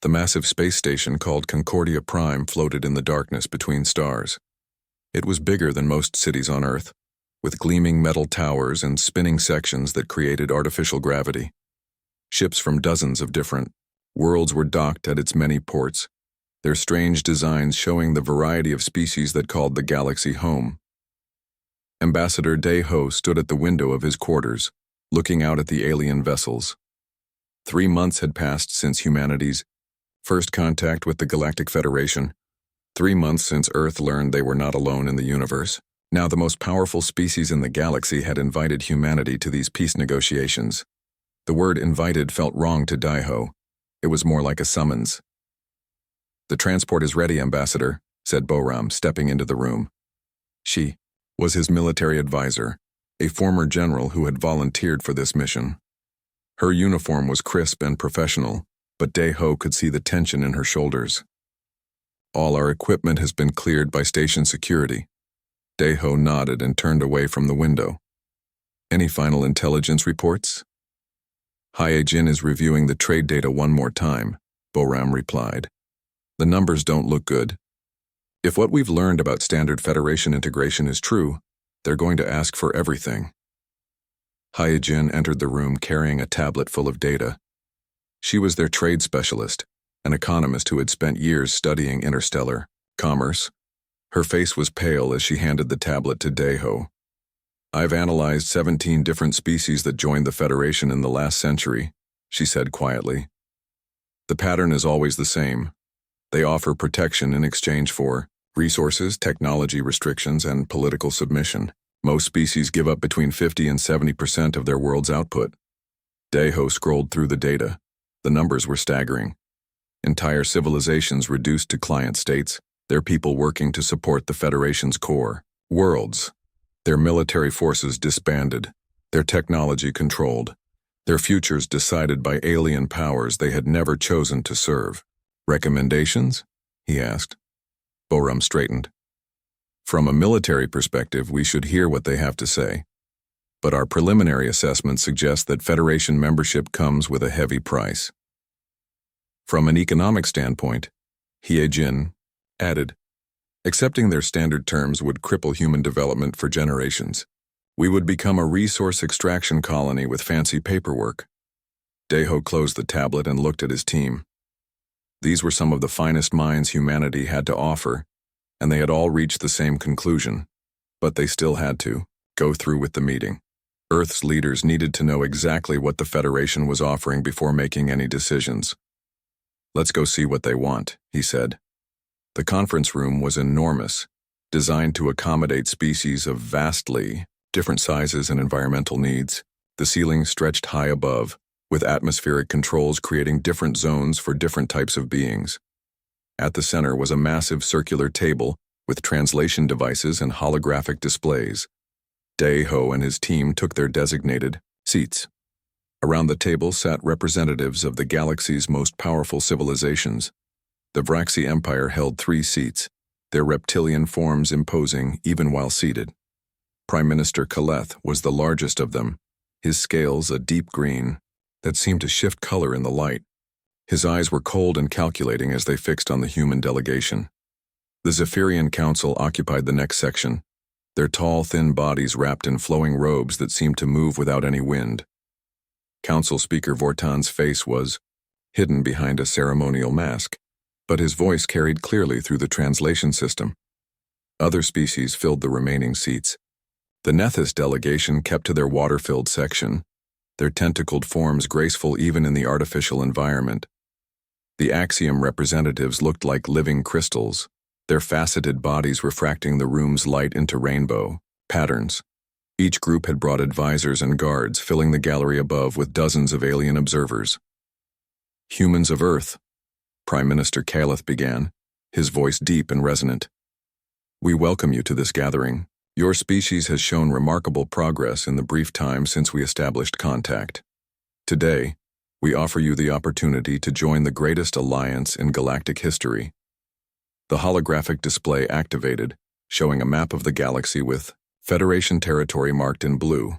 The massive space station called Concordia Prime floated in the darkness between stars. It was bigger than most cities on Earth, with gleaming metal towers and spinning sections that created artificial gravity. Ships from dozens of different worlds were docked at its many ports, their strange designs showing the variety of species that called the galaxy home. Ambassador Dai-Ho stood at the window of his quarters, looking out at the alien vessels. 3 months had passed since humanity's first contact with the Galactic Federation. 3 months since Earth learned they were not alone in the universe. Now the most powerful species in the galaxy had invited humanity to these peace negotiations. The word invited felt wrong to Dai-Ho. It was more like a summons. "The transport is ready, Ambassador," said Boram, stepping into the room. She was his military advisor, a former general who had volunteered for this mission. Her uniform was crisp and professional, but Dai-Ho could see the tension in her shoulders. "All our equipment has been cleared by station security." Dai-Ho nodded and turned away from the window. "Any final intelligence reports?" "Hyejin is reviewing the trade data one more time," Boram replied. "The numbers don't look good. If what we've learned about standard Federation integration is true, they're going to ask for everything." Hyejin entered the room carrying a tablet full of data. She was their trade specialist, an economist who had spent years studying interstellar commerce. Her face was pale as she handed the tablet to Dai-Ho. "I've analyzed 17 different species that joined the Federation in the last century," she said quietly. "The pattern is always the same. They offer protection in exchange for resources, technology restrictions, and political submission. Most species give up between 50 and 70% of their world's output." Dai-Ho scrolled through the data. The numbers were staggering. Entire civilizations reduced to client states, their people working to support the Federation's core worlds. Their military forces disbanded, their technology controlled, their futures decided by alien powers they had never chosen to serve. "Recommendations?" he asked. Boram straightened. "From a military perspective, we should hear what they have to say. But our preliminary assessment suggests that Federation membership comes with a heavy price." From an economic standpoint, Hyejin added, "Accepting their standard terms would cripple human development for generations. We would become a resource extraction colony with fancy paperwork." Dai-Ho closed the tablet and looked at his team. These were some of the finest minds humanity had to offer, and they had all reached the same conclusion. But they still had to go through with the meeting. Earth's leaders needed to know exactly what the Federation was offering before making any decisions. "Let's go see what they want," he said. The conference room was enormous, designed to accommodate species of vastly different sizes and environmental needs. The ceiling stretched high above, with atmospheric controls creating different zones for different types of beings. At the center was a massive circular table with translation devices and holographic displays. Dai-Ho and his team took their designated seats. Around the table sat representatives of the galaxy's most powerful civilizations. The Vraxi Empire held 3 seats, their reptilian forms imposing even while seated. Prime Minister Kaleth was the largest of them, his scales a deep green that seemed to shift color in the light. His eyes were cold and calculating as they fixed on the human delegation. The Zephyrian Council occupied the next section, their tall, thin bodies wrapped in flowing robes that seemed to move without any wind. Council Speaker Vortan's face was hidden behind a ceremonial mask, but his voice carried clearly through the translation system. Other species filled the remaining seats. The Nethys delegation kept to their water-filled section, their tentacled forms graceful even in the artificial environment. The Axiom representatives looked like living crystals, their faceted bodies refracting the room's light into rainbow patterns. Each group had brought advisors and guards, filling the gallery above with dozens of alien observers. "Humans of Earth," Prime Minister Kaleth began, his voice deep and resonant. "We welcome you to this gathering. Your species has shown remarkable progress in the brief time since we established contact. Today, we offer you the opportunity to join the greatest alliance in galactic history." The holographic display activated, showing a map of the galaxy with Federation territory marked in blue.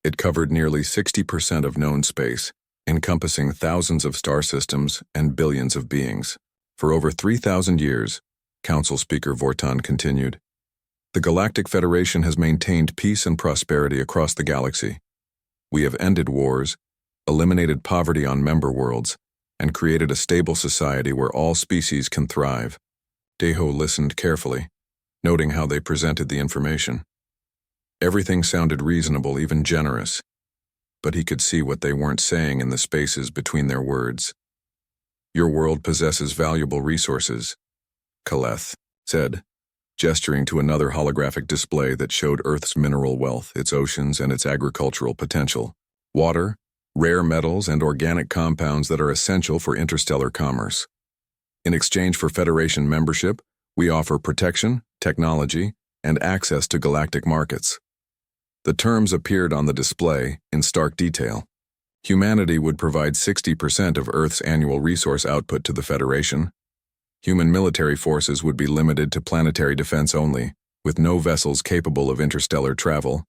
It covered nearly 60% of known space, encompassing thousands of star systems and billions of beings. For over 3,000 years, Council Speaker Vortan continued, the Galactic Federation has maintained peace and prosperity across the galaxy. We have ended wars, eliminated poverty on member worlds, and created a stable society where all species can thrive. Deho listened carefully, noting how they presented the information. Everything sounded reasonable, even generous, but he could see what they weren't saying in the spaces between their words. Your world possesses valuable resources, Kaleth said, gesturing to another holographic display that showed Earth's mineral wealth, its oceans, and its agricultural potential. Water, rare metals, and organic compounds that are essential for interstellar commerce. In exchange for Federation membership, we offer protection, technology, and access to galactic markets. The terms appeared on the display in stark detail. Humanity would provide 60% of Earth's annual resource output to the Federation. Human military forces would be limited to planetary defense only, with no vessels capable of interstellar travel.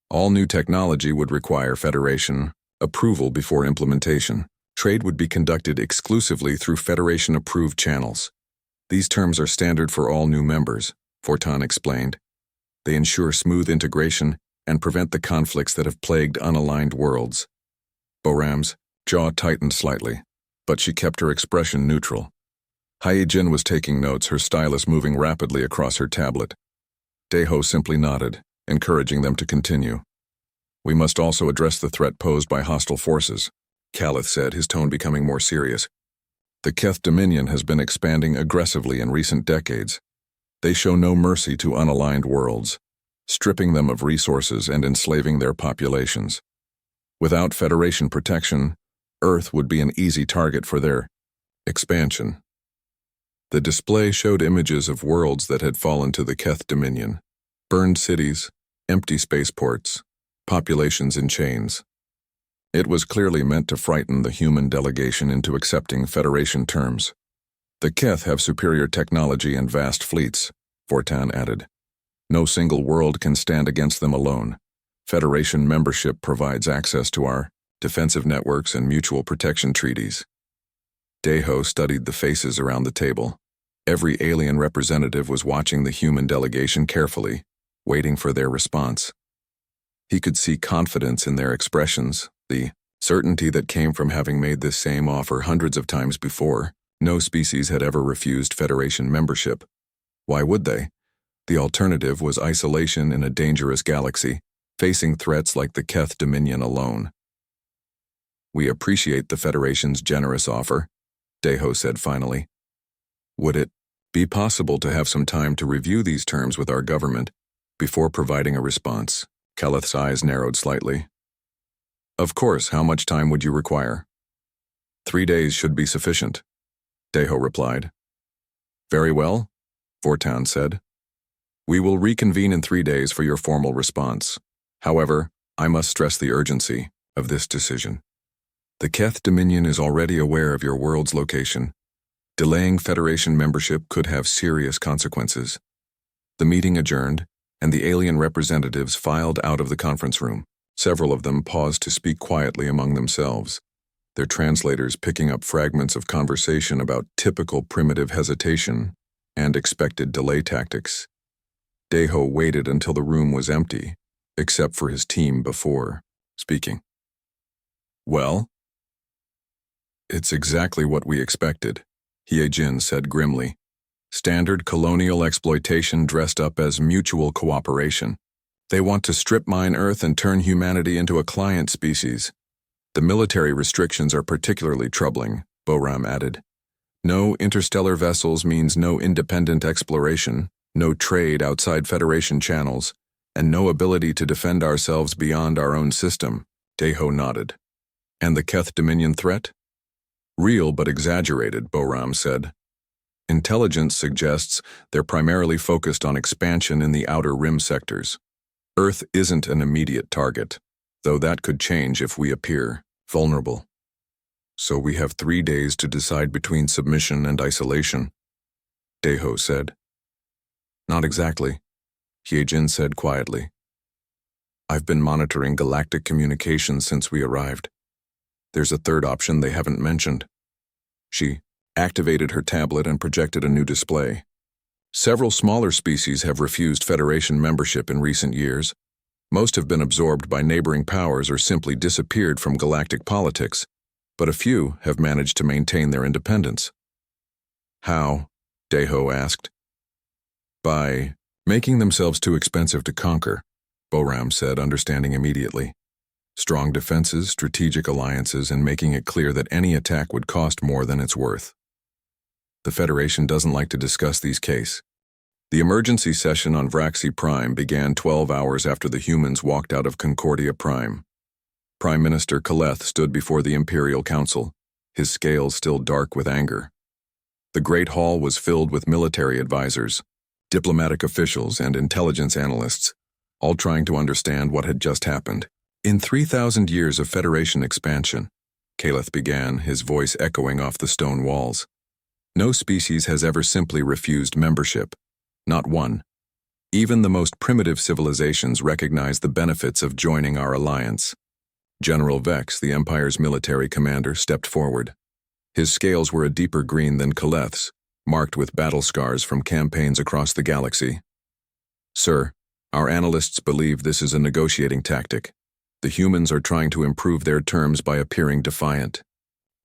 All new technology would require Federation approval before implementation. Trade would be conducted exclusively through Federation-approved channels. These terms are standard for all new members, Vortan explained. They ensure smooth integration and prevent the conflicts that have plagued unaligned worlds. Boram's jaw tightened slightly, but she kept her expression neutral. Haijin was taking notes, her stylus moving rapidly across her tablet. Deho simply nodded, encouraging them to continue. We must also address the threat posed by hostile forces, Kaleth said, his tone becoming more serious. The Keth Dominion has been expanding aggressively in recent decades. They show no mercy to unaligned worlds, stripping them of resources and enslaving their populations. Without Federation protection, Earth would be an easy target for their expansion. The display showed images of worlds that had fallen to the Keth Dominion. Burned cities, empty spaceports, populations in chains. It was clearly meant to frighten the human delegation into accepting Federation terms. The Keth have superior technology and vast fleets, Vortan added. No single world can stand against them alone. Federation membership provides access to our defensive networks and mutual protection treaties. Deho studied the faces around the table. Every alien representative was watching the human delegation carefully, waiting for their response. He could see confidence in their expressions, the certainty that came from having made this same offer hundreds of times before. No species had ever refused Federation membership. Why would they? The alternative was isolation in a dangerous galaxy, facing threats like the Keth Dominion alone. We appreciate the Federation's generous offer, Deho said finally. Would it be possible to have some time to review these terms with our government before providing a response? Kaleth's eyes narrowed slightly. Of course, how much time would you require? 3 days should be sufficient, Deho replied. Very well, Vortan said. We will reconvene in 3 days for your formal response. However, I must stress the urgency of this decision. The Keth Dominion is already aware of your world's location. Delaying Federation membership could have serious consequences. The meeting adjourned, and the alien representatives filed out of the conference room. Several of them paused to speak quietly among themselves, their translators picking up fragments of conversation about typical primitive hesitation and expected delay tactics. Deho waited until the room was empty, except for his team before speaking. Well? It's exactly what we expected, Haijin said grimly. Standard colonial exploitation dressed up as mutual cooperation. They want to strip mine Earth and turn humanity into a client species. The military restrictions are particularly troubling, Boram added. No interstellar vessels means no independent exploration, no trade outside Federation channels, and no ability to defend ourselves beyond our own system, Deho nodded. And the Keth Dominion threat? Real but exaggerated, Boram said. Intelligence suggests they're primarily focused on expansion in the outer rim sectors. Earth isn't an immediate target, though that could change if we appear vulnerable. So we have 3 days to decide between submission and isolation, Deho said. Not exactly, Haijin said quietly. I've been monitoring galactic communications since we arrived. There's a third option they haven't mentioned. She activated her tablet and projected a new display. Several smaller species have refused Federation membership in recent years. Most have been absorbed by neighboring powers or simply disappeared from galactic politics, but a few have managed to maintain their independence. How? Deho asked. By making themselves too expensive to conquer, Boram said, understanding immediately. Strong defenses, strategic alliances, and making it clear that any attack would cost more than it's worth. The Federation doesn't like to discuss these cases. The emergency session on Vraxi Prime began 12 hours after the humans walked out of Concordia Prime. Prime Minister Kaleth stood before the Imperial Council, his scales still dark with anger. The Great Hall was filled with military advisors, diplomatic officials, and intelligence analysts, all trying to understand what had just happened. In 3,000 years of Federation expansion, Kaleth began, his voice echoing off the stone walls. No species has ever simply refused membership. Not one. Even the most primitive civilizations recognize the benefits of joining our alliance. General Vex, the Empire's military commander, stepped forward. His scales were a deeper green than Kaleth's, marked with battle scars from campaigns across the galaxy. Sir, our analysts believe this is a negotiating tactic. The humans are trying to improve their terms by appearing defiant.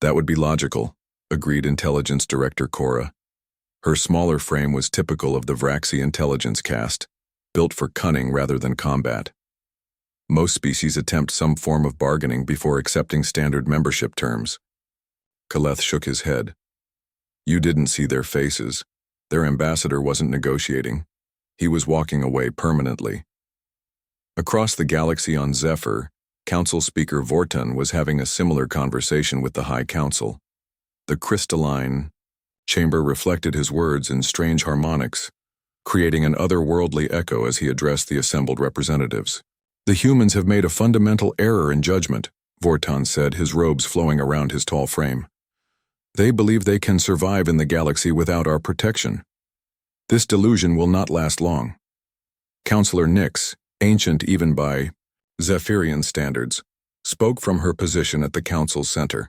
That would be logical, agreed Intelligence Director Cora. Her smaller frame was typical of the Vraxi intelligence caste, built for cunning rather than combat. Most species attempt some form of bargaining before accepting standard membership terms. Kaleth shook his head. You didn't see their faces. Their ambassador wasn't negotiating. He was walking away permanently. Across the galaxy on Zephyr, Council Speaker Vorton was having a similar conversation with the High Council. The crystalline chamber reflected his words in strange harmonics, creating an otherworldly echo as he addressed the assembled representatives. The humans have made a fundamental error in judgment, Vorton said, his robes flowing around his tall frame. They believe they can survive in the galaxy without our protection. This delusion will not last long. Councillor Nyx, ancient even by Zephyrian standards, spoke from her position at the council's center.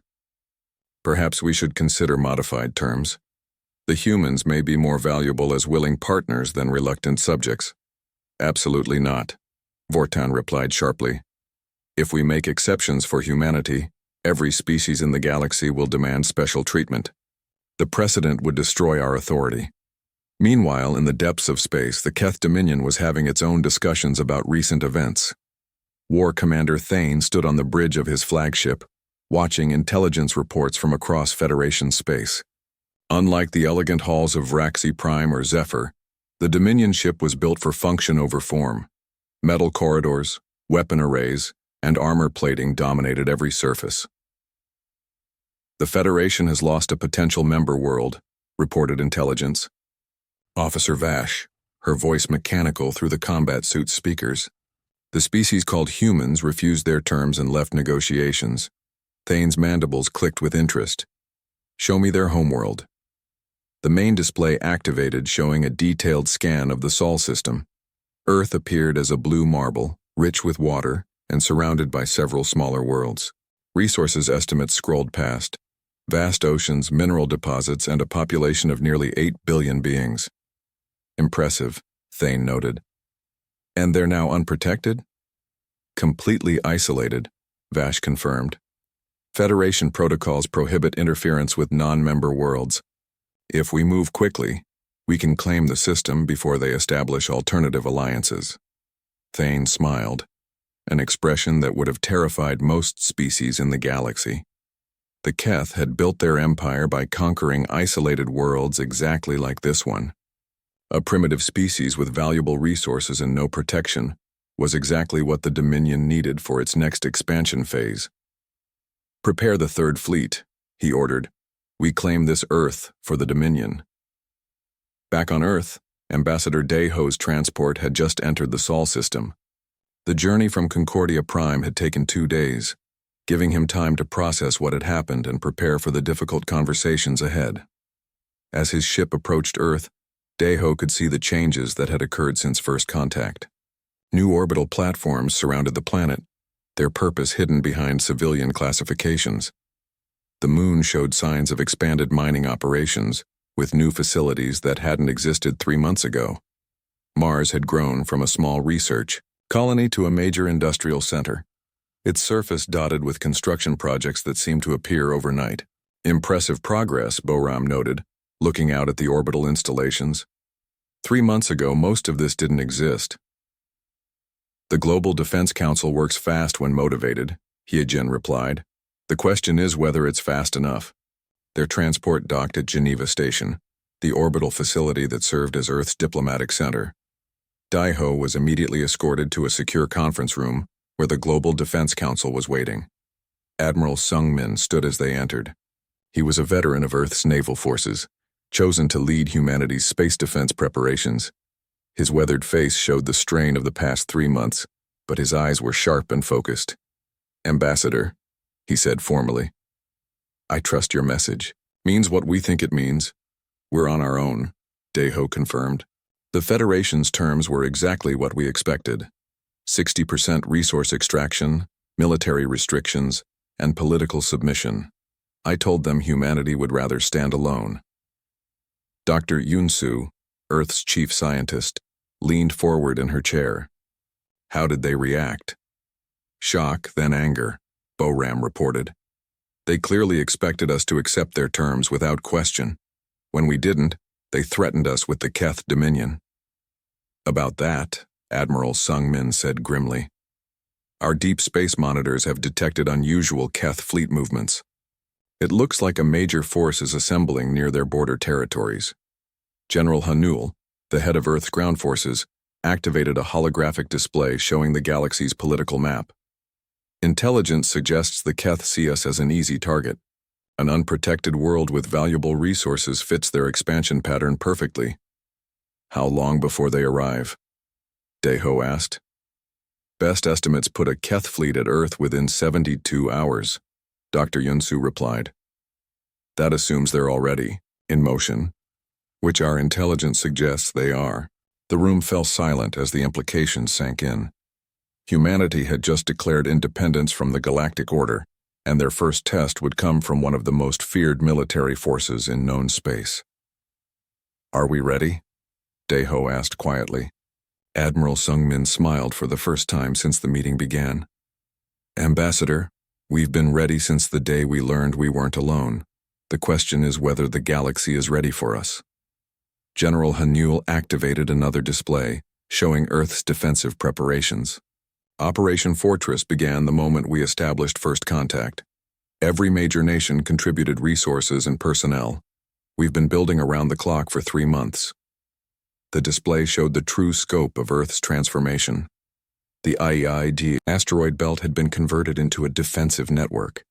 Perhaps we should consider modified terms. The humans may be more valuable as willing partners than reluctant subjects. Absolutely not, Vorton replied sharply. If we make exceptions for humanity, every species in the galaxy will demand special treatment. The precedent would destroy our authority. Meanwhile, in the depths of space, the Keth Dominion was having its own discussions about recent events. War Commander Thane stood on the bridge of his flagship, watching intelligence reports from across Federation space. Unlike the elegant halls of Vraxi Prime or Zephyr, the Dominion ship was built for function over form. Metal corridors, weapon arrays, and armor plating dominated every surface. The Federation has lost a potential member world, reported intelligence. Officer Vash, her voice mechanical through the combat suit speakers. The species called humans refused their terms and left negotiations. Thane's mandibles clicked with interest. Show me their homeworld. The main display activated, showing a detailed scan of the Sol system. Earth appeared as a blue marble, rich with water, and surrounded by several smaller worlds. Resources estimates scrolled past. Vast oceans, mineral deposits, and a population of nearly 8 billion beings. Impressive, Thane noted. And they're now unprotected? Completely isolated, Vash confirmed. Federation protocols prohibit interference with non-member worlds. If we move quickly, we can claim the system before they establish alternative alliances. Thane smiled, an expression that would have terrified most species in the galaxy. The Keth had built their empire by conquering isolated worlds exactly like this one. A primitive species with valuable resources and no protection was exactly what the Dominion needed for its next expansion phase. Prepare the Third Fleet, he ordered. We claim this Earth for the Dominion. Back on Earth, Ambassador Deho's transport had just entered the Sol system. The journey from Concordia Prime had taken 2 days, giving him time to process what had happened and prepare for the difficult conversations ahead. As his ship approached Earth, Deho could see the changes that had occurred since first contact. New orbital platforms surrounded the planet, their purpose hidden behind civilian classifications. The moon showed signs of expanded mining operations, with new facilities that hadn't existed 3 months ago. Mars had grown from a small research colony to a major industrial center, its surface dotted with construction projects that seemed to appear overnight. Impressive progress, Boram noted, looking out at the orbital installations. 3 months ago, most of this didn't exist. The Global Defense Council works fast when motivated, Hyejin replied. The question is whether it's fast enough. Their transport docked at Geneva Station, the orbital facility that served as Earth's diplomatic center. Daiho was immediately escorted to a secure conference room where the Global Defense Council was waiting. Admiral Sung-min stood as they entered. He was a veteran of Earth's naval forces, chosen to lead humanity's space defense preparations. His weathered face showed the strain of the past 3 months, but his eyes were sharp and focused. Ambassador, he said formally, I trust your message. Means what we think it means. We're on our own, Daiho confirmed. The Federation's terms were exactly what we expected. 60% resource extraction, military restrictions, and political submission. I told them humanity would rather stand alone. Dr. Yunsu, Earth's chief scientist, leaned forward in her chair. How did they react? Shock, then anger, Boram reported. They clearly expected us to accept their terms without question. When we didn't, they threatened us with the Keth Dominion. About that, Admiral Sung-min said grimly. Our deep space monitors have detected unusual Keth fleet movements. It looks like a major force is assembling near their border territories. General Hanul, the head of Earth's ground forces, activated a holographic display showing the galaxy's political map. Intelligence suggests the Keth see us as an easy target. An unprotected world with valuable resources fits their expansion pattern perfectly. How long before they arrive? Daiho asked. Best estimates put a Keth fleet at Earth within 72 hours, Dr. Yunsu replied. That assumes they're already in motion, which our intelligence suggests they are. The room fell silent as the implications sank in. Humanity had just declared independence from the Galactic Order, and their first test would come from one of the most feared military forces in known space. Are we ready? Daiho asked quietly. Admiral Sung-min smiled for the first time since the meeting began. Ambassador, we've been ready since the day we learned we weren't alone. The question is whether the galaxy is ready for us. General Hanul activated another display, showing Earth's defensive preparations. Operation Fortress began the moment we established first contact. Every major nation contributed resources and personnel. We've been building around the clock for 3 months. The display showed the true scope of Earth's transformation. The IEID asteroid belt had been converted into a defensive network,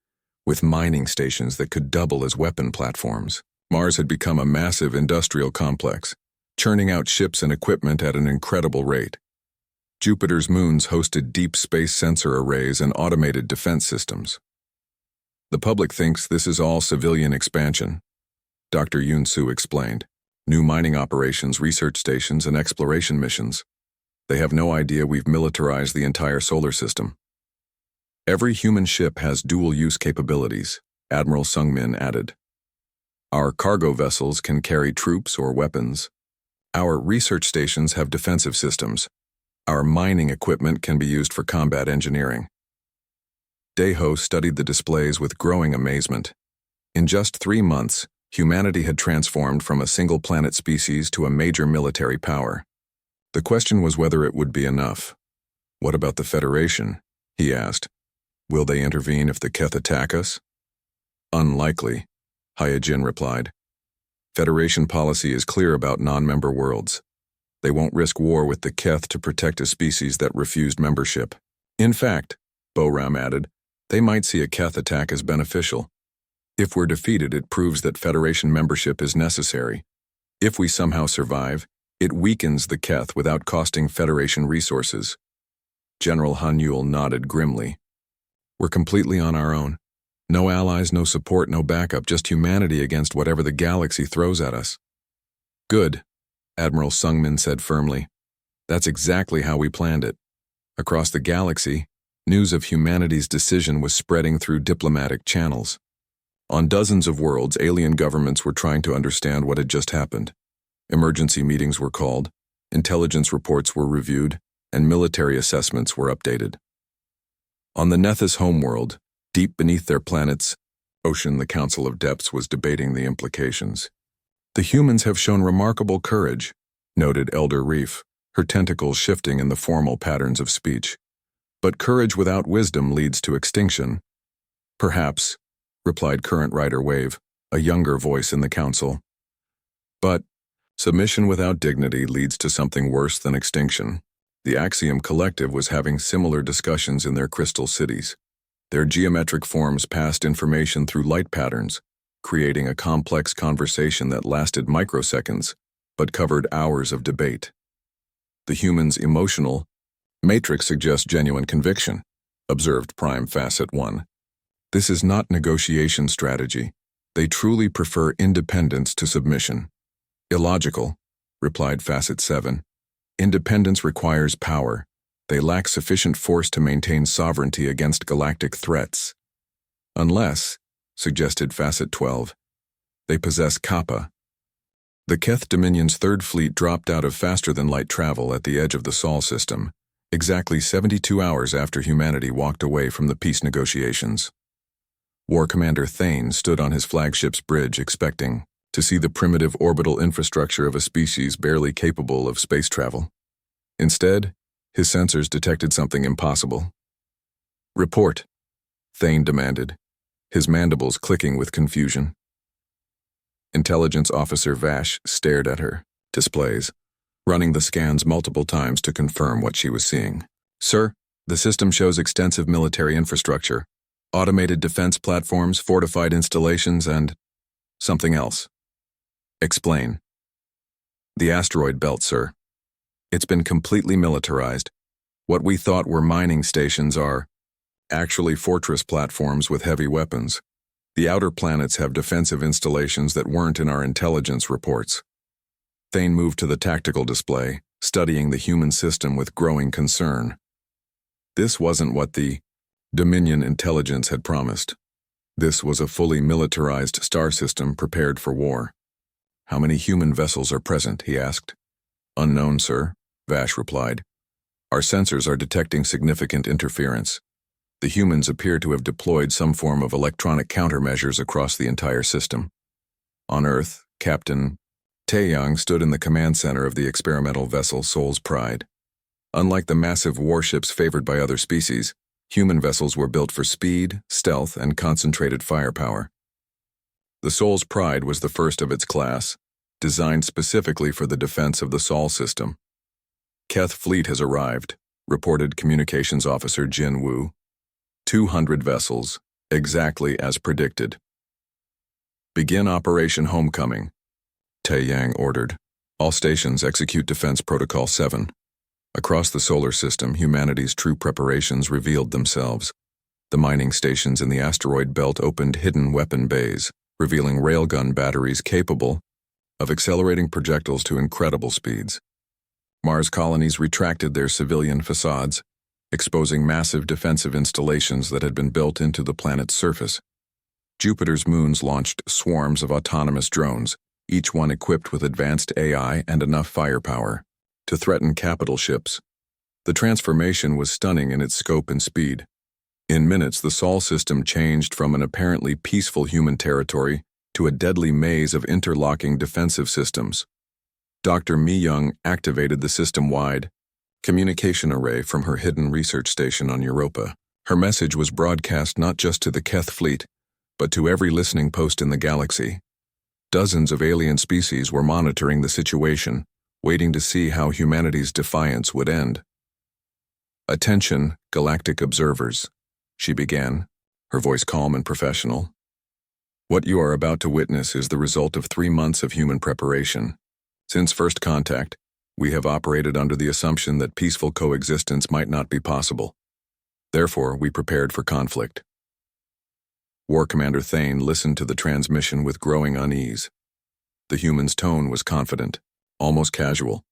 with mining stations that could double as weapon platforms. Mars had become a massive industrial complex, churning out ships and equipment at an incredible rate. Jupiter's moons hosted deep space sensor arrays and automated defense systems. The public thinks this is all civilian expansion, Dr. Yunsu explained. New mining operations, research stations, and exploration missions. They have no idea we've militarized the entire solar system. Every human ship has dual-use capabilities, Admiral Sung-min added. Our cargo vessels can carry troops or weapons. Our research stations have defensive systems. Our mining equipment can be used for combat engineering. Daiho studied the displays with growing amazement. In just 3 months, humanity had transformed from a single-planet species to a major military power. The question was whether it would be enough. What about the Federation? He asked. Will they intervene if the Keth attack us? Unlikely, Hyejin replied. Federation policy is clear about non-member worlds. They won't risk war with the Keth to protect a species that refused membership. In fact, Boram added, they might see a Keth attack as beneficial. If we're defeated, it proves that Federation membership is necessary. If we somehow survive, it weakens the Keth without costing Federation resources. General Hanul nodded grimly. We're completely on our own. No allies, no support, no backup, just humanity against whatever the galaxy throws at us. Good, Admiral Sung-min said firmly. That's exactly how we planned it. Across the galaxy, News of humanity's decision was spreading through diplomatic channels. On dozens of worlds, alien governments were trying to understand what had just happened. Emergency meetings were called, intelligence reports were reviewed, and military assessments were updated. On the Nethys homeworld, deep beneath their planet's ocean, the Council of Depths was debating the implications. "The humans have shown remarkable courage," noted Elder Reef, her tentacles shifting in the formal patterns of speech. "But courage without wisdom leads to extinction." "Perhaps," replied Current Rider Wave, a younger voice in the council. "But submission without dignity leads to something worse than extinction." The Axiom Collective was having similar discussions in their crystal cities. Their geometric forms passed information through light patterns, creating a complex conversation that lasted microseconds, but covered hours of debate. "The human's emotional matrix suggests genuine conviction," observed Prime Facet 1. "This is not negotiation strategy. They truly prefer independence to submission." "Illogical," replied Facet 7. "Independence requires power. They lack sufficient force to maintain sovereignty against galactic threats." "Unless," suggested Facet 12, "they possess kappa." The Keth Dominion's Third Fleet dropped out of faster-than-light travel at the edge of the Sol system, exactly 72 hours after humanity walked away from the peace negotiations. War Commander Thane stood on his flagship's bridge expecting to see the primitive orbital infrastructure of a species barely capable of space travel. Instead, his sensors detected something impossible. "Report," Thane demanded, his mandibles clicking with confusion. Intelligence Officer Vash stared at her displays, running the scans multiple times to confirm what she was seeing. "Sir, the system shows extensive military infrastructure, automated defense platforms, fortified installations, and something else." "Explain." "The asteroid belt, sir. It's been completely militarized. What we thought were mining stations are actually fortress platforms with heavy weapons. The outer planets have defensive installations that weren't in our intelligence reports." Thane moved to the tactical display, studying the human system with growing concern. This wasn't what the Dominion intelligence had promised. This was a fully militarized star system prepared for war. "How many human vessels are present?" he asked. "Unknown, sir," Vash replied. "Our sensors are detecting significant interference. The humans appear to have deployed some form of electronic countermeasures across the entire system." On Earth, Captain Taeyang stood in the command center of the experimental vessel Soul's Pride. Unlike the massive warships favored by other species, human vessels were built for speed, stealth, and concentrated firepower. The Soul's Pride was the first of its class, designed specifically for the defense of the Sol system. "Keth Fleet has arrived," reported Communications Officer Jin Wu. 200 vessels, exactly as predicted. "Begin Operation Homecoming," Taeyang ordered. "All stations execute Defense Protocol 7. Across the solar system, humanity's true preparations revealed themselves. The mining stations in the asteroid belt opened hidden weapon bays, revealing railgun batteries capable of accelerating projectiles to incredible speeds. Mars colonies retracted their civilian facades, exposing massive defensive installations that had been built into the planet's surface. Jupiter's moons launched swarms of autonomous drones, each one equipped with advanced AI and enough firepower to threaten capital ships. The transformation was stunning in its scope and speed. In minutes, the Sol system changed from an apparently peaceful human territory to a deadly maze of interlocking defensive systems. Dr. Mi Young activated the system-wide communication array from her hidden research station on Europa. Her message was broadcast not just to the Keth Fleet, but to every listening post in the galaxy. Dozens of alien species were monitoring the situation, waiting to see how humanity's defiance would end. "Attention, galactic observers," she began, her voice calm and professional. "What you are about to witness is the result of 3 months of human preparation. Since first contact, we have operated under the assumption that peaceful coexistence might not be possible. Therefore, we prepared for conflict." War Commander Thane listened to the transmission with growing unease. The human's tone was confident, almost casual.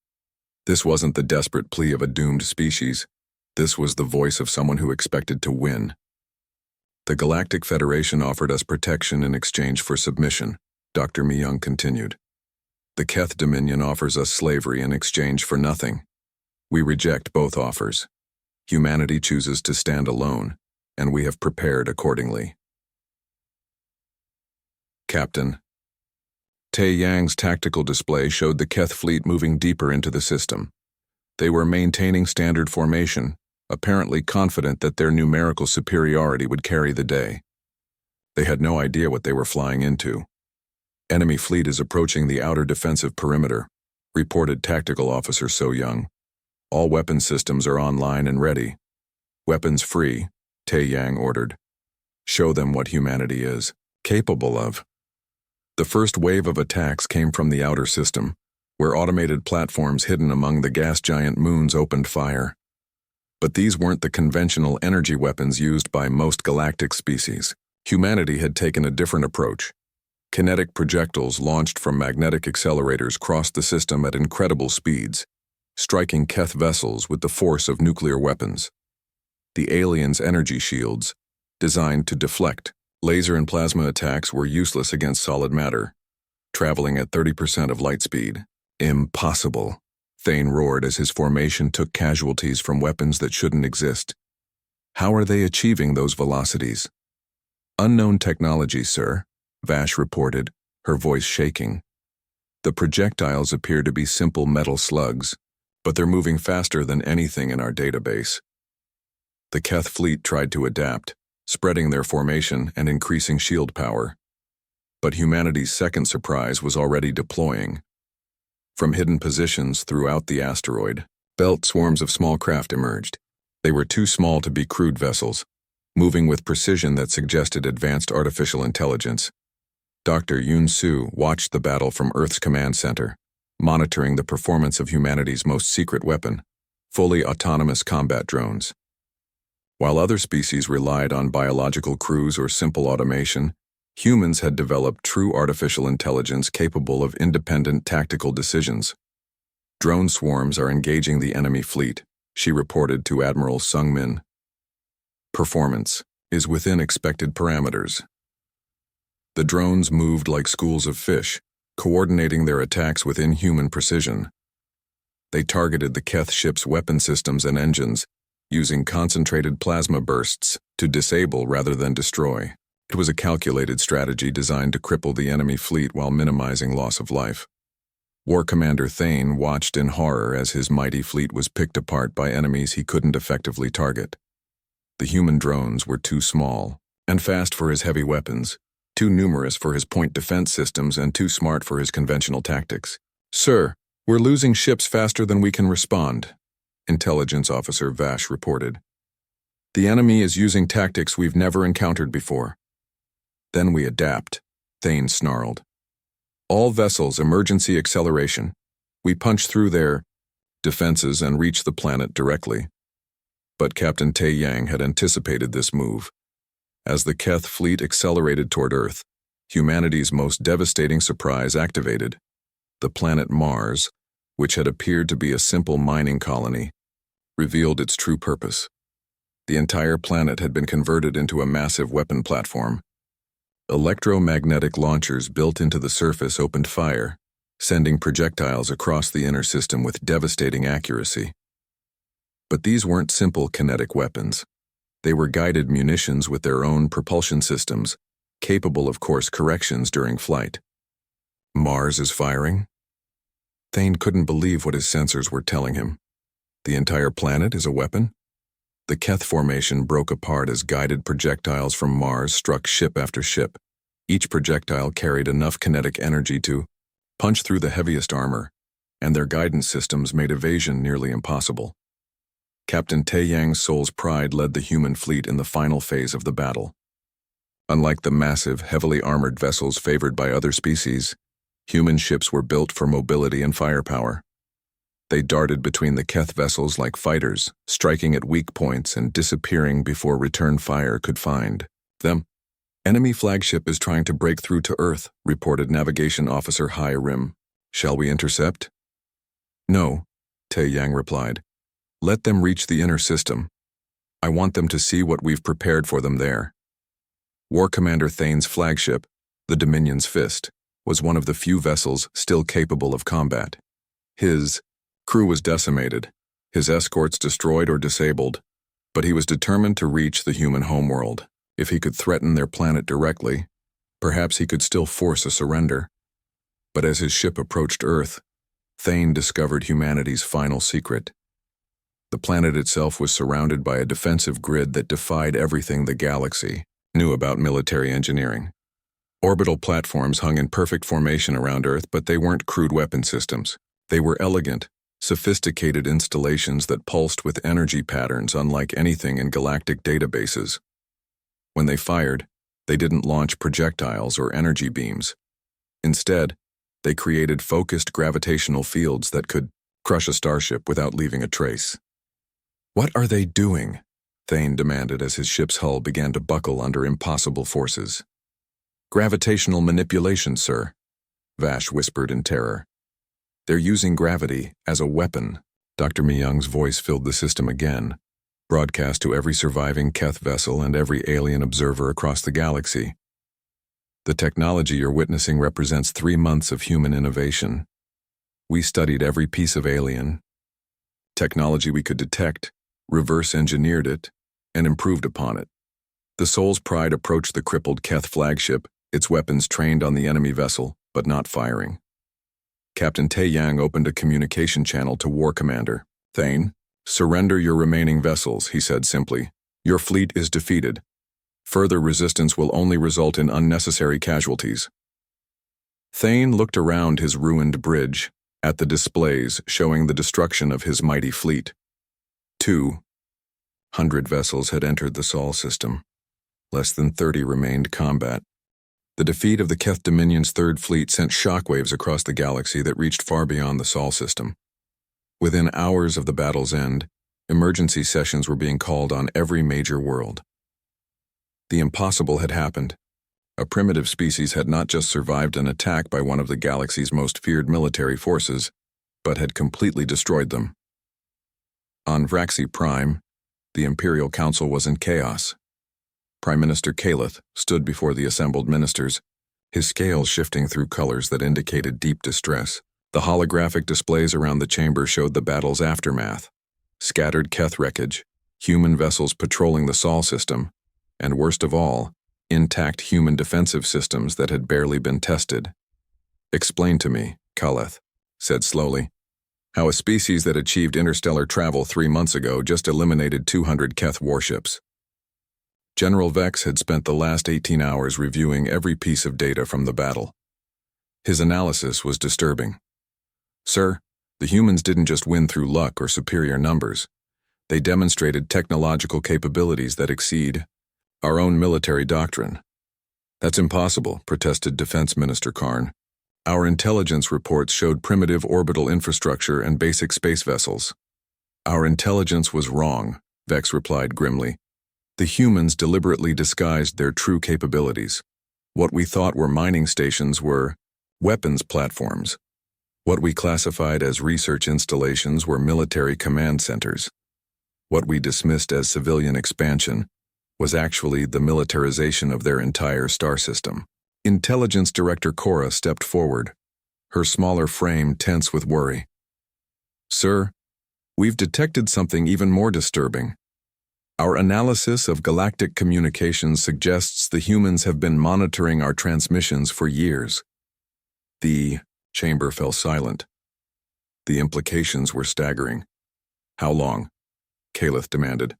This wasn't the desperate plea of a doomed species. This was the voice of someone who expected to win. The Galactic Federation offered us protection in exchange for submission, Dr. Myung continued. The Keth Dominion offers us slavery in exchange for nothing. We reject both offers. Humanity chooses to stand alone, and we have prepared accordingly. Captain. Tae Yang's tactical display showed the Keth fleet moving deeper into the system. They were maintaining standard formation, apparently confident that their numerical superiority would carry the day. They had no idea what they were flying into. Enemy fleet is approaching the outer defensive perimeter, reported Tactical Officer So Young. All weapon systems are online and ready. Weapons free, Tae Yang ordered. Show them what humanity is capable of. The first wave of attacks came from the outer system, where automated platforms hidden among the gas giant moons opened fire. But these weren't the conventional energy weapons used by most galactic species. Humanity had taken a different approach. Kinetic projectiles launched from magnetic accelerators crossed the system at incredible speeds, striking Keth vessels with the force of nuclear weapons. The aliens' energy shields, designed to deflect laser and plasma attacks, were useless against solid matter, traveling at 30% of light speed. Impossible, Thane roared as his formation took casualties from weapons that shouldn't exist. How are they achieving those velocities? Unknown technology, sir, Vash reported, her voice shaking. The projectiles appear to be simple metal slugs, but they're moving faster than anything in our database. The Keth fleet tried to adapt, spreading their formation and increasing shield power. But humanity's second surprise was already deploying. From hidden positions throughout the asteroid, belt swarms of small craft emerged. They were too small to be crewed vessels, moving with precision that suggested advanced artificial intelligence. Dr. Yoon Soo watched the battle from Earth's command center, monitoring the performance of humanity's most secret weapon, fully autonomous combat drones. While other species relied on biological crews or simple automation, humans had developed true artificial intelligence capable of independent tactical decisions. Drone swarms are engaging the enemy fleet, she reported to Admiral Sung Min. Performance is within expected parameters. The drones moved like schools of fish, coordinating their attacks with inhuman precision. They targeted the Keth ship's weapon systems and engines, using concentrated plasma bursts to disable rather than destroy. It was a calculated strategy designed to cripple the enemy fleet while minimizing loss of life. War Commander Thane watched in horror as his mighty fleet was picked apart by enemies he couldn't effectively target. The human drones were too small and fast for his heavy weapons, too numerous for his point defense systems, and too smart for his conventional tactics. Sir, we're losing ships faster than we can respond, Intelligence Officer Vash reported. The enemy is using tactics we've never encountered before. Then we adapt, Thane snarled. All vessels, emergency acceleration. We punch through their defenses and reach the planet directly. But Captain Tae Yang had anticipated this move. As the Keth fleet accelerated toward Earth, humanity's most devastating surprise activated. The planet Mars, which had appeared to be a simple mining colony, revealed its true purpose. The entire planet had been converted into a massive weapon platform. Electromagnetic launchers built into the surface opened fire, sending projectiles across the inner system with devastating accuracy. But these weren't simple kinetic weapons. They were guided munitions with their own propulsion systems, capable of course corrections during flight. Mars is firing? Thane couldn't believe what his sensors were telling him. The entire planet is a weapon? The Keth formation broke apart as guided projectiles from Mars struck ship after ship. Each projectile carried enough kinetic energy to punch through the heaviest armor, and their guidance systems made evasion nearly impossible. Captain Tae Yang's soul's pride led the human fleet in the final phase of the battle. Unlike the massive, heavily armored vessels favored by other species, human ships were built for mobility and firepower. They darted between the Keth vessels like fighters, striking at weak points and disappearing before return fire could find them. Enemy flagship is trying to break through to Earth, reported Navigation Officer Hai Rim. Shall we intercept? No, Tae Yang replied. Let them reach the inner system. I want them to see what we've prepared for them there. War Commander Thane's flagship, the Dominion's Fist, was one of the few vessels still capable of combat. His crew was decimated, his escorts destroyed or disabled, but he was determined to reach the human homeworld. If he could threaten their planet directly, perhaps he could still force a surrender. But as his ship approached Earth, Thane discovered humanity's final secret. The planet itself was surrounded by a defensive grid that defied everything the galaxy knew about military engineering. Orbital platforms hung in perfect formation around Earth, but they weren't crude weapon systems. They were elegant, sophisticated installations that pulsed with energy patterns unlike anything in galactic databases. When they fired, they didn't launch projectiles or energy beams. Instead, they created focused gravitational fields that could crush a starship without leaving a trace. "What are they doing?" Thane demanded as his ship's hull began to buckle under impossible forces. "Gravitational manipulation, sir," Vash whispered in terror. "They're using gravity as a weapon." Dr. Myung's voice filled the system again, broadcast to every surviving Keth vessel and every alien observer across the galaxy. "The technology you're witnessing represents 3 months of human innovation. We studied every piece of alien technology we could detect, reverse-engineered it, and improved upon it." The Soul's Pride approached the crippled Keth flagship, its weapons trained on the enemy vessel, but not firing. Captain Tae-Yang opened a communication channel to War Commander. "Thane, surrender your remaining vessels," he said simply. "Your fleet is defeated. Further resistance will only result in unnecessary casualties." Thane looked around his ruined bridge, at the displays showing the destruction of his mighty fleet. 200 vessels had entered the Sol system. Less than 30 remained combat. The defeat of the Keth Dominion's Third Fleet sent shockwaves across the galaxy that reached far beyond the Sol system. Within hours of the battle's end, emergency sessions were being called on every major world. The impossible had happened. A primitive species had not just survived an attack by one of the galaxy's most feared military forces, but had completely destroyed them. On Vraxi Prime, the Imperial Council was in chaos. Prime Minister Kaleth stood before the assembled ministers, his scales shifting through colors that indicated deep distress. The holographic displays around the chamber showed the battle's aftermath: scattered Keth wreckage, human vessels patrolling the Sol system, and worst of all, intact human defensive systems that had barely been tested. "Explain to me," Kaleth said slowly, "how a species that achieved interstellar travel 3 months ago just eliminated 200 Keth warships." General Vex had spent the last 18 hours reviewing every piece of data from the battle. His analysis was disturbing. "Sir, the humans didn't just win through luck or superior numbers. They demonstrated technological capabilities that exceed our own military doctrine." "That's impossible," protested Defense Minister Karn. "Our intelligence reports showed primitive orbital infrastructure and basic space vessels." "Our intelligence was wrong," Vex replied grimly. "The humans deliberately disguised their true capabilities. What we thought were mining stations were weapons platforms. What we classified as research installations were military command centers. What we dismissed as civilian expansion was actually the militarization of their entire star system." Intelligence Director Cora stepped forward, her smaller frame tense with worry. "Sir, we've detected something even more disturbing. Our analysis of galactic communications suggests the humans have been monitoring our transmissions for years." The chamber fell silent. The implications were staggering. "How long?" Kaleth demanded.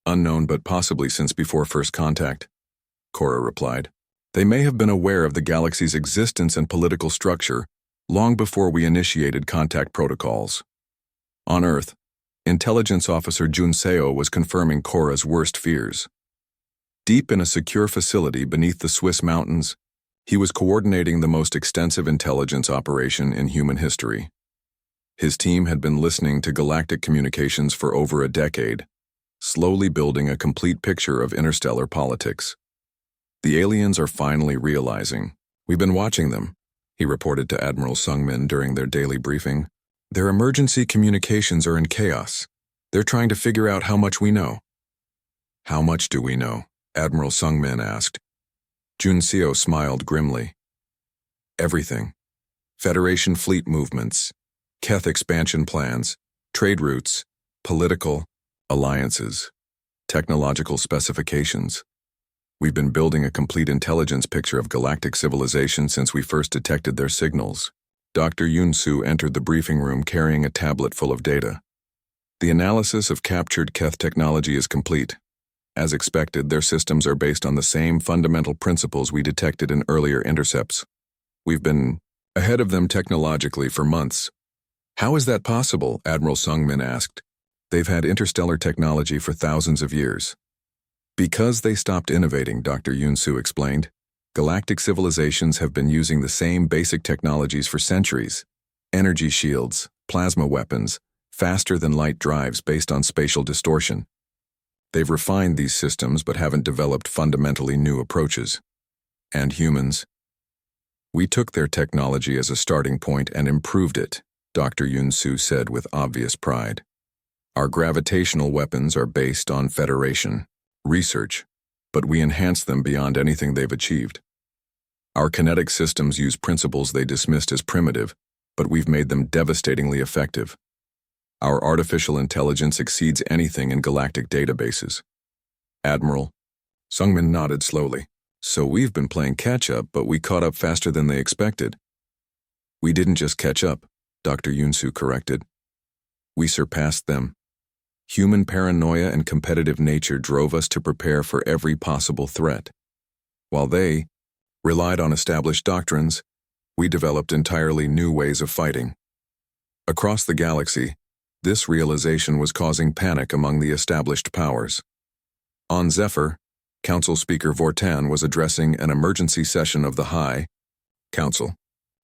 "Unknown, but possibly since before first contact," Cora replied. "They may have been aware of the galaxy's existence and political structure long before we initiated contact protocols." On Earth, Intelligence Officer Jun Seo was confirming Cora's worst fears. Deep in a secure facility beneath the Swiss mountains, he was coordinating the most extensive intelligence operation in human history. His team had been listening to galactic communications for over a decade, slowly building a complete picture of interstellar politics. "The aliens are finally realizing. We've been watching them," he reported to Admiral Sungmin during their daily briefing. "Their emergency communications are in chaos. They're trying to figure out how much we know. How much do we know? Admiral Sungmin asked. Junseo smiled grimly. Everything. Federation fleet movements, Keth expansion plans, trade routes, political alliances, technological specifications. We've been building a complete intelligence picture of galactic civilization since we first detected their signals. Dr. Yunsu entered the briefing room carrying a tablet full of data. The analysis of captured Keth technology is complete. As expected, their systems are based on the same fundamental principles we detected in earlier intercepts. We've been ahead of them technologically for months. How is that possible? Admiral Sungmin asked. They've had interstellar technology for thousands of years. Because they stopped innovating, Dr. Yunsu explained. Galactic civilizations have been using the same basic technologies for centuries. Energy shields, plasma weapons, faster-than-light drives based on spatial distortion. They've refined these systems but haven't developed fundamentally new approaches. And humans? We took their technology as a starting point and improved it, Dr. Yunsu said with obvious pride. Our gravitational weapons are based on Federation research, but we enhance them beyond anything they've achieved. Our kinetic systems use principles they dismissed as primitive, but we've made them devastatingly effective. Our artificial intelligence exceeds anything in galactic databases. Admiral Sungmin nodded slowly. So we've been playing catch-up, but we caught up faster than they expected. We didn't just catch up, Dr. Yunsu corrected. We surpassed them. Human paranoia and competitive nature drove us to prepare for every possible threat. While they relied on established doctrines, we developed entirely new ways of fighting. Across the galaxy, this realization was causing panic among the established powers. On Zephyr, Council Speaker Vortan was addressing an emergency session of the High Council.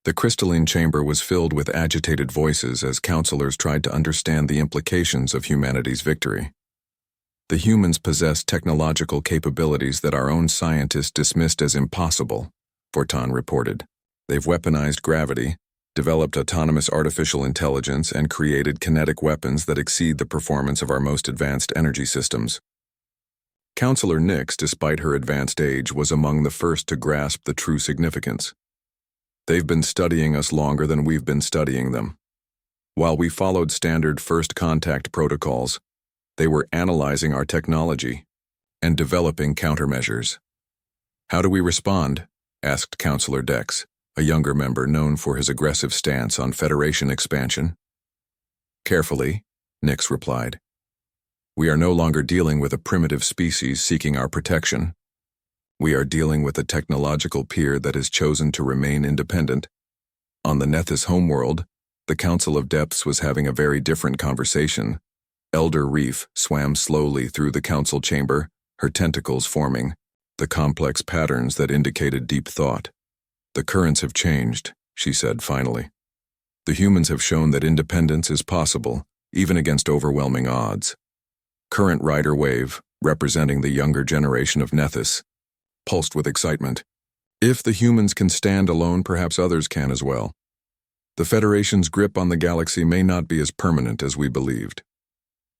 The crystalline chamber was filled with agitated voices as councilors tried to understand the implications of humanity's victory. The humans possess technological capabilities that our own scientists dismissed as impossible, Vortan reported. They've weaponized gravity, developed autonomous artificial intelligence, and created kinetic weapons that exceed the performance of our most advanced energy systems. Councillor Nix, despite her advanced age, was among the first to grasp the true significance. They've been studying us longer than we've been studying them. While we followed standard first contact protocols, they were analyzing our technology and developing countermeasures. How do we respond? Asked Councillor Dex, a younger member known for his aggressive stance on Federation expansion. Carefully, Nix replied. We are no longer dealing with a primitive species seeking our protection. We are dealing with a technological peer that has chosen to remain independent. On the Nethys homeworld, the Council of Depths was having a very different conversation. Elder Reef swam slowly through the council chamber, her tentacles forming the complex patterns that indicated deep thought. The currents have changed, she said finally. The humans have shown that independence is possible, even against overwhelming odds. Current Rider Wave, representing the younger generation of Nethys, pulsed with excitement. If the humans can stand alone, perhaps others can as well. The Federation's grip on the galaxy may not be as permanent as we believed.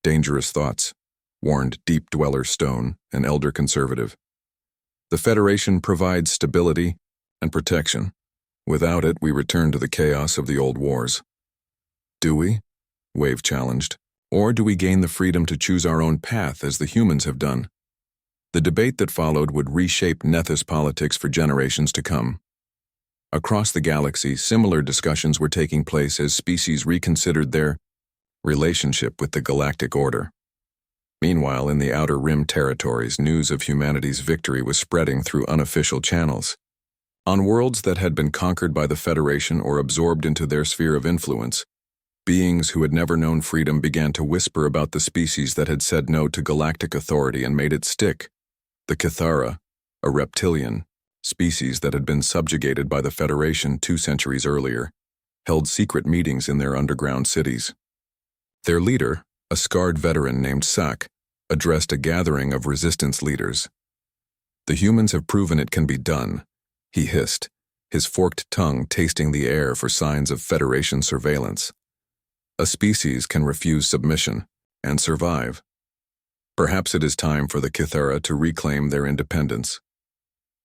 Dangerous thoughts, warned Deep Dweller Stone, an elder conservative. The Federation provides stability and protection. Without it, we return to the chaos of the old wars. Do we? Wave challenged. Or do we gain the freedom to choose our own path as the humans have done? The debate that followed would reshape Nethys politics for generations to come. Across the galaxy, similar discussions were taking place as species reconsidered their relationship with the galactic order. Meanwhile, in the Outer Rim territories, news of humanity's victory was spreading through unofficial channels. On worlds that had been conquered by the Federation or absorbed into their sphere of influence, beings who had never known freedom began to whisper about the species that had said no to galactic authority and made it stick. The Cathara, a reptilian species that had been subjugated by the Federation 2 centuries earlier, held secret meetings in their underground cities. Their leader, a scarred veteran named Sak, addressed a gathering of resistance leaders. The humans have proven it can be done, he hissed, his forked tongue tasting the air for signs of Federation surveillance. A species can refuse submission, and survive. Perhaps it is time for the Kithara to reclaim their independence.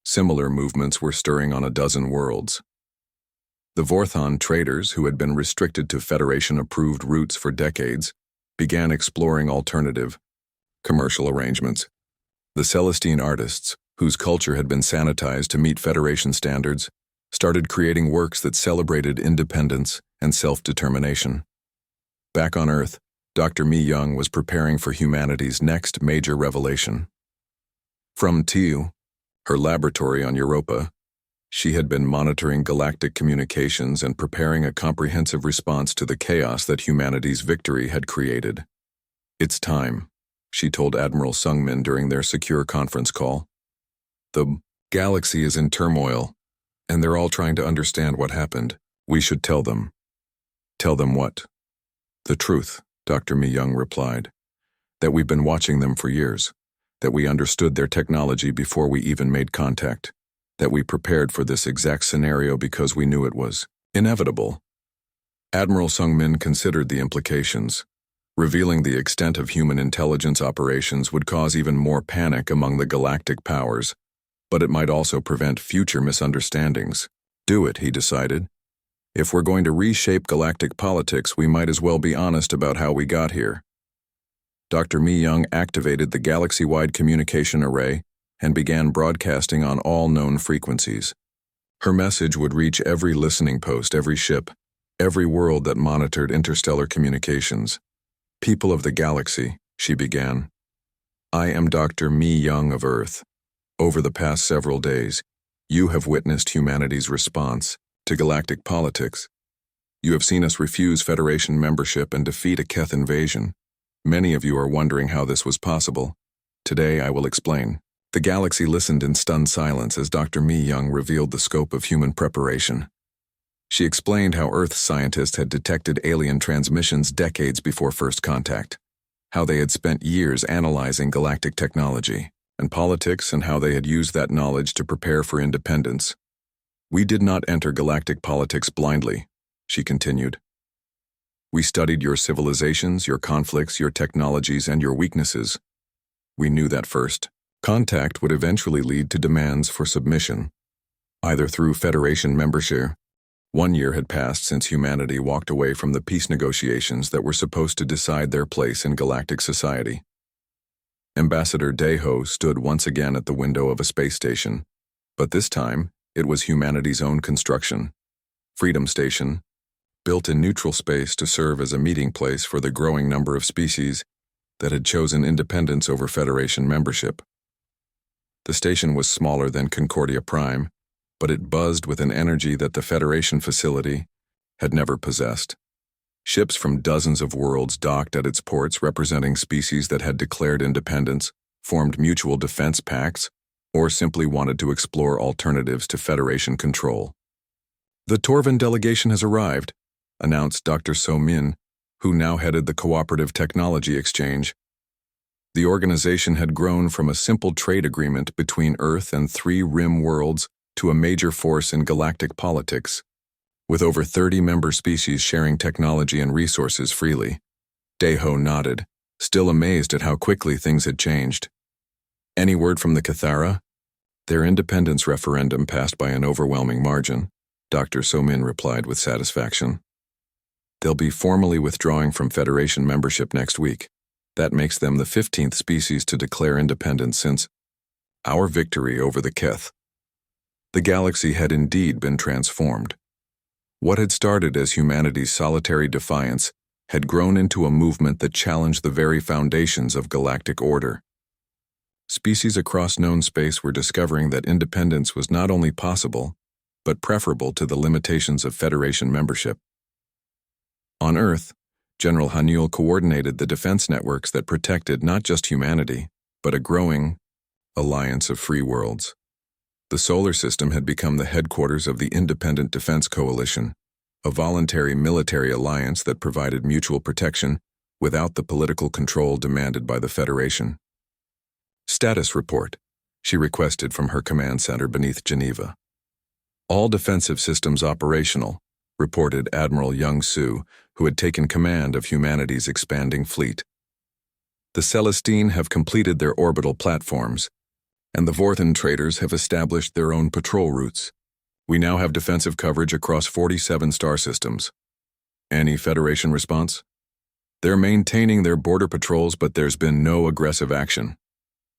Similar movements were stirring on a dozen worlds. The Vorthon traders, who had been restricted to Federation-approved routes for decades, began exploring alternative, commercial arrangements. The Celestine artists, whose culture had been sanitized to meet Federation standards, started creating works that celebrated independence and self-determination. Back on Earth, Dr. Mi Young was preparing for humanity's next major revelation. From Teal, her laboratory on Europa, she had been monitoring galactic communications and preparing a comprehensive response to the chaos that humanity's victory had created. "It's time," she told Admiral Sungmin during their secure conference call. "The galaxy is in turmoil, and they're all trying to understand what happened. We should tell them." "Tell them what?" "The truth," Dr. Mi Young replied. "That we've been watching them for years, that we understood their technology before we even made contact, that we prepared for this exact scenario because we knew it was inevitable." Admiral Sungmin considered the implications. Revealing the extent of human intelligence operations would cause even more panic among the galactic powers, but it might also prevent future misunderstandings. Do it, he decided. If we're going to reshape galactic politics, we might as well be honest about how we got here. Dr. Mi Young activated the galaxy-wide communication array and began broadcasting on all known frequencies. Her message would reach every listening post, every ship, every world that monitored interstellar communications. "People of the galaxy," she began. "I am Dr. Mi Young of Earth. Over the past several days, you have witnessed humanity's response to galactic politics. You have seen us refuse Federation membership and defeat a Keth invasion. Many of you are wondering how this was possible. Today I will explain." The galaxy listened in stunned silence as Dr. Mi Young revealed the scope of human preparation. She explained how Earth scientists had detected alien transmissions decades before first contact, how they had spent years analyzing galactic technology and politics, and how they had used that knowledge to prepare for independence. "We did not enter galactic politics blindly," she continued. "We studied your civilizations, your conflicts, your technologies, and your weaknesses. We knew that first contact would eventually lead to demands for submission, either through Federation membership. 1 year had passed since humanity walked away from the peace negotiations that were supposed to decide their place in galactic society. Ambassador Daeho stood once again at the window of a space station, but this time it was humanity's own construction. Freedom Station, built in neutral space to serve as a meeting place for the growing number of species that had chosen independence over Federation membership. The station was smaller than Concordia Prime, but it buzzed with an energy that the Federation facility had never possessed. Ships from dozens of worlds docked at its ports, representing species that had declared independence, formed mutual defense pacts, or simply wanted to explore alternatives to Federation control. "The Torvin delegation has arrived," announced Dr. So Min, who now headed the Cooperative Technology Exchange. The organization had grown from a simple trade agreement between Earth and 3 rim worlds to a major force in galactic politics, with over 30 member species sharing technology and resources freely. Daeho nodded, still amazed at how quickly things had changed. "Any word from the Kithara?" "Their independence referendum passed by an overwhelming margin," Dr. Somin replied with satisfaction. "They'll be formally withdrawing from Federation membership next week. That makes them the 15th species to declare independence since our victory over the Keth." The galaxy had indeed been transformed. What had started as humanity's solitary defiance had grown into a movement that challenged the very foundations of galactic order. Species across known space were discovering that independence was not only possible, but preferable to the limitations of Federation membership. On Earth, General Hanul coordinated the defense networks that protected not just humanity, but a growing alliance of free worlds. The solar system had become the headquarters of the Independent Defense Coalition, a voluntary military alliance that provided mutual protection without the political control demanded by the Federation. "Status report," she requested from her command center beneath Geneva. "All defensive systems operational," reported Admiral Young Soo, who had taken command of humanity's expanding fleet. The Celestine have completed their orbital platforms, and the Vorthan traders have established their own patrol routes. We now have defensive coverage across 47 star systems. Any Federation response? They're maintaining their border patrols, but there's been no aggressive action,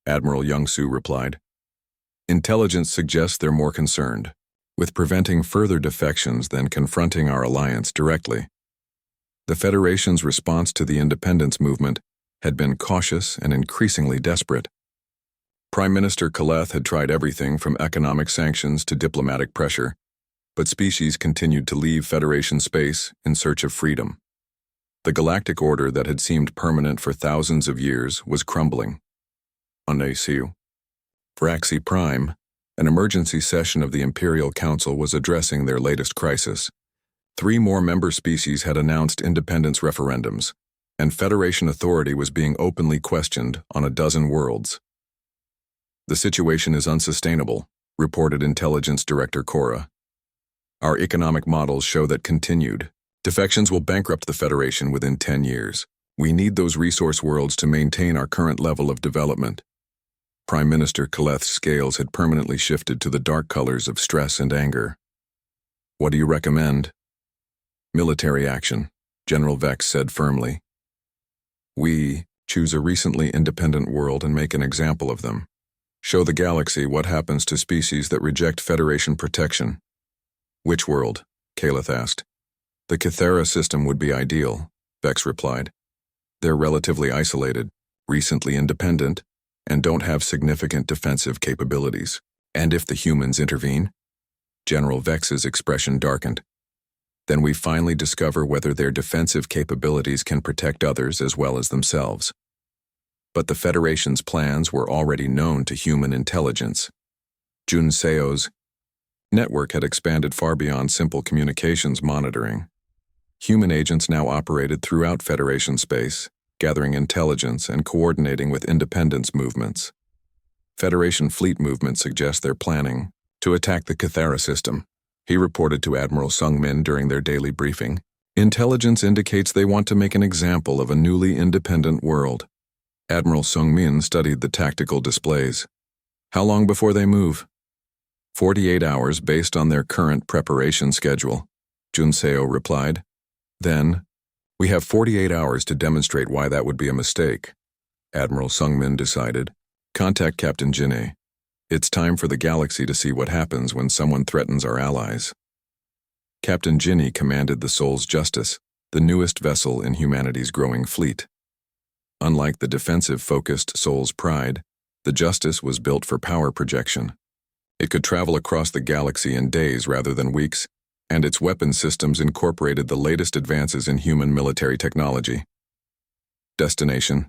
Admiral Young-Soo replied. Intelligence suggests they're more concerned with preventing further defections than confronting our alliance directly. The Federation's response to the independence movement had been cautious and increasingly desperate. Prime Minister Kaleth had tried everything from economic sanctions to diplomatic pressure, but species continued to leave Federation space in search of freedom. The galactic order that had seemed permanent for thousands of years was crumbling. On ACU. For Axi Prime, an emergency session of the Imperial Council was addressing their latest crisis. 3 more member species had announced independence referendums, and Federation authority was being openly questioned on a dozen worlds. The situation is unsustainable, reported Intelligence Director Cora. Our economic models show that continued defections will bankrupt the Federation within 10 years. We need those resource worlds to maintain our current level of development. Prime Minister Kaleth's scales had permanently shifted to the dark colors of stress and anger. What do you recommend? Military action, General Vex said firmly. We choose a recently independent world and make an example of them. Show the galaxy what happens to species that reject Federation protection. Which world? Kaleth asked. The Kythera system would be ideal, Vex replied. They're relatively isolated, recently independent, and don't have significant defensive capabilities. And if the humans intervene? General Vex's expression darkened. Then we finally discover whether their defensive capabilities can protect others as well as themselves. But the Federation's plans were already known to human intelligence. Jun Seo's network had expanded far beyond simple communications monitoring. Human agents now operated throughout Federation space, gathering intelligence and coordinating with independence movements. Federation fleet movements suggest they're planning to attack the Kythera system, he reported to Admiral Sung-min during their daily briefing. Intelligence indicates they want to make an example of a newly independent world. Admiral Sung-min studied the tactical displays. How long before they move? 48 hours based on their current preparation schedule, Jun Seo replied. Then, we have 48 hours to demonstrate why that would be a mistake, Admiral Sung-min decided. Contact Captain Jinne. It's time for the galaxy to see what happens when someone threatens our allies. Captain Jinne commanded the Soul's Justice, the newest vessel in humanity's growing fleet. Unlike the defensive-focused Soul's Pride, the Justice was built for power projection. It could travel across the galaxy in days rather than weeks, and its weapon systems incorporated the latest advances in human military technology. Destination: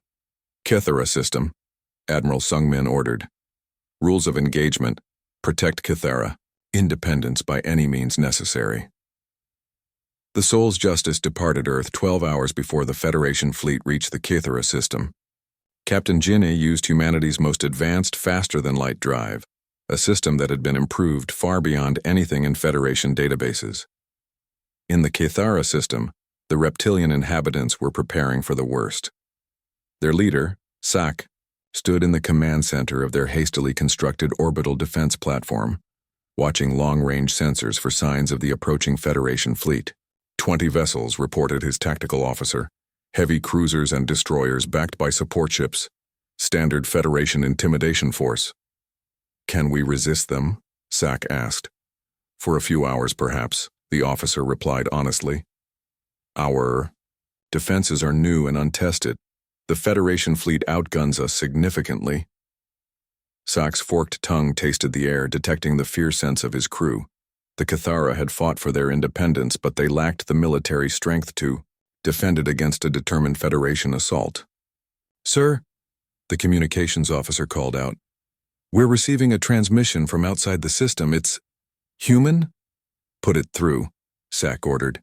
Kythera system, Admiral Sung-min ordered. Rules of engagement: protect Kythera, independence by any means necessary. The Soul's Justice departed Earth 12 hours before the Federation fleet reached the Kythera system. Captain Jinne used humanity's most advanced faster-than-light drive, a system that had been improved far beyond anything in Federation databases. In the Kythera system, the reptilian inhabitants were preparing for the worst. Their leader, Sak, stood in the command center of their hastily constructed orbital defense platform, watching long-range sensors for signs of the approaching Federation fleet. 20 vessels, reported his tactical officer, heavy cruisers and destroyers backed by support ships, standard Federation intimidation force. Can we resist them? Sak asked. For a few hours, perhaps, the officer replied honestly. Our defenses are new and untested. The Federation fleet outguns us significantly. Sak's forked tongue tasted the air, detecting the fear sense of his crew. The Kythera had fought for their independence, but they lacked the military strength to defend it against a determined Federation assault. Sir, the communications officer called out. We're receiving a transmission from outside the system. It's human? Put it through, Sak ordered.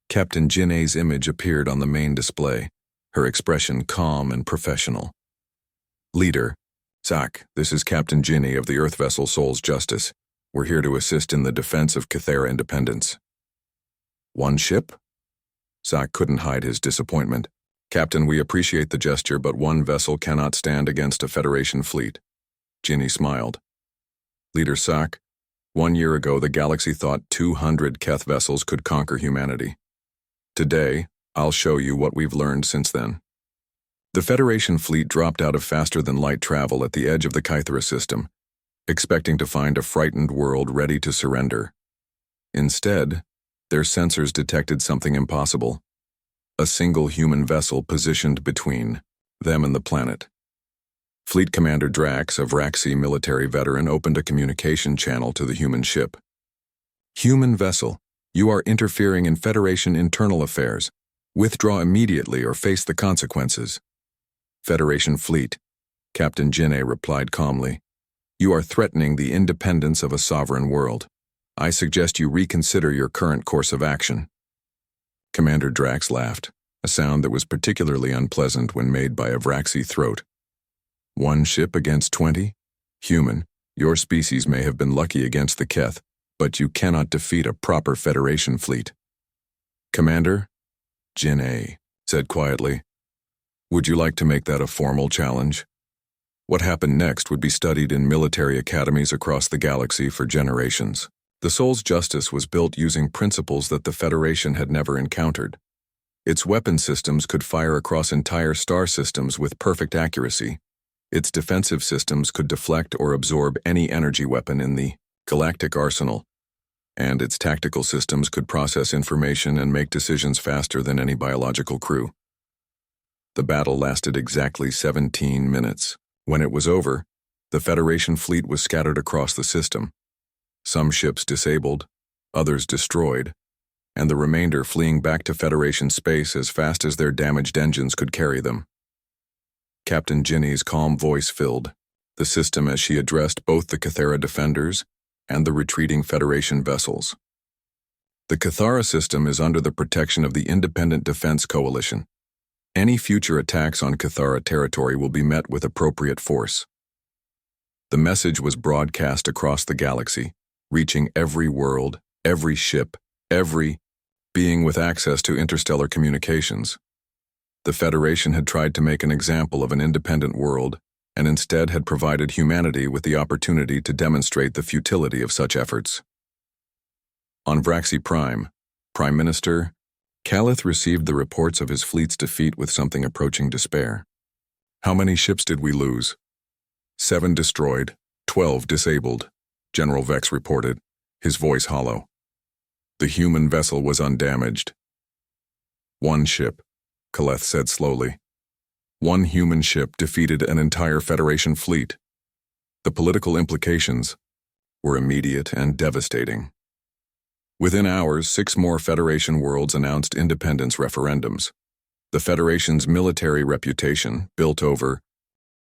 Captain Jinne's image appeared on the main display, her expression calm and professional. Leader, Sak, this is Captain Jinne of the Earth vessel Soul's Justice. We're here to assist in the defense of Kythera independence. One ship? Sak couldn't hide his disappointment. Captain, we appreciate the gesture, but one vessel cannot stand against a Federation fleet. Ginny smiled. Leader Sak, 1 year ago the galaxy thought 200 Keth vessels could conquer humanity. Today, I'll show you what we've learned since then. The Federation fleet dropped out of faster-than-light travel at the edge of the Kythera system, expecting to find a frightened world ready to surrender. Instead, their sensors detected something impossible: a single human vessel positioned between them and the planet. Fleet Commander Drax, a Vraxi military veteran, opened a communication channel to the human ship. "Human vessel, you are interfering in Federation internal affairs. Withdraw immediately or face the consequences." "Federation fleet," Captain Ginny replied calmly. "You are threatening the independence of a sovereign world. I suggest you reconsider your current course of action." Commander Drax laughed, a sound that was particularly unpleasant when made by a Vraxi throat. "1 ship against 20? Human, your species may have been lucky against the Keth, but you cannot defeat a proper Federation fleet." "Commander," Ginny said quietly, "would you like to make that a formal challenge?" What happened next would be studied in military academies across the galaxy for generations. The Soul's Justice was built using principles that the Federation had never encountered. Its weapon systems could fire across entire star systems with perfect accuracy. Its defensive systems could deflect or absorb any energy weapon in the galactic arsenal, and its tactical systems could process information and make decisions faster than any biological crew. The battle lasted exactly 17 minutes. When it was over, the Federation fleet was scattered across the system. Some ships disabled, others destroyed, and the remainder fleeing back to Federation space as fast as their damaged engines could carry them. Captain Ginny's calm voice filled the system as she addressed both the Kythera defenders and the retreating Federation vessels. "The Kythera system is under the protection of the Independent Defense Coalition. Any future attacks on Kythera territory will be met with appropriate force." The message was broadcast across the galaxy, reaching every world, every ship, every being with access to interstellar communications. The Federation had tried to make an example of an independent world, and instead had provided humanity with the opportunity to demonstrate the futility of such efforts. On Vraxi Prime, Prime Minister Kalith received the reports of his fleet's defeat with something approaching despair. "How many ships did we lose?" 7 destroyed, 12 disabled, General Vex reported, his voice hollow. "The human vessel was undamaged." "1 ship," Kalith said slowly. "1 human ship defeated an entire Federation fleet." The political implications were immediate and devastating. Within hours, 6 more Federation worlds announced independence referendums. The Federation's military reputation, built over